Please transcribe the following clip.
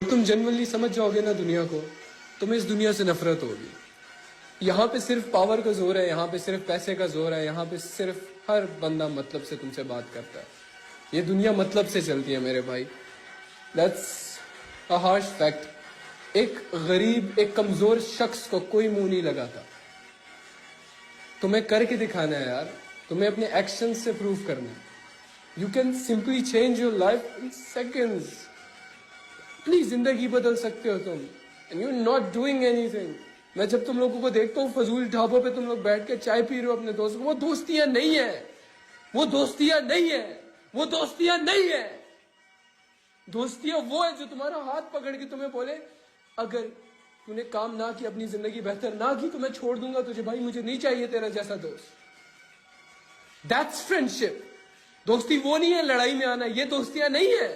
तुम जनरली समझ जाओगे ना दुनिया को, तुम्हें इस दुनिया से नफरत होगी। यहाँ पे सिर्फ पावर का जोर है, यहाँ पे सिर्फ पैसे का जोर है, यहाँ पे सिर्फ हर बंदा मतलब से तुमसे बात करता है। ये दुनिया मतलब से चलती है मेरे भाई। That's a harsh fact. एक गरीब, एक कमजोर शख्स को कोई मुंह नहीं लगाता। तुम्हें करके दिखाना है यार, तुम्हें अपने एक्शन से प्रूव करना है। You can simply change your life in seconds. अपनी जिंदगी बदल सकते हो तुम, and you not doing anything. मैं जब तुम लोगों को देखता हूँ फजूल ढाबों पे तुम लोग बैठ के चाय पी रहे हो अपने दोस्तों को, वो दोस्तियां नहीं है, वो दोस्तियां नहीं है, वो दोस्तियां नहीं है। दोस्तियां वो है जो तुम्हारा हाथ पकड़ के तुम्हें बोले, अगर तूने काम ना किया, अपनी जिंदगी बेहतर ना की, तो मैं छोड़ दूंगा तुझे। भाई मुझे नहीं चाहिए तेरा जैसा दोस्त। That's friendship. दोस्ती वो नहीं है लड़ाई में आना, ये दोस्तियां नहीं है।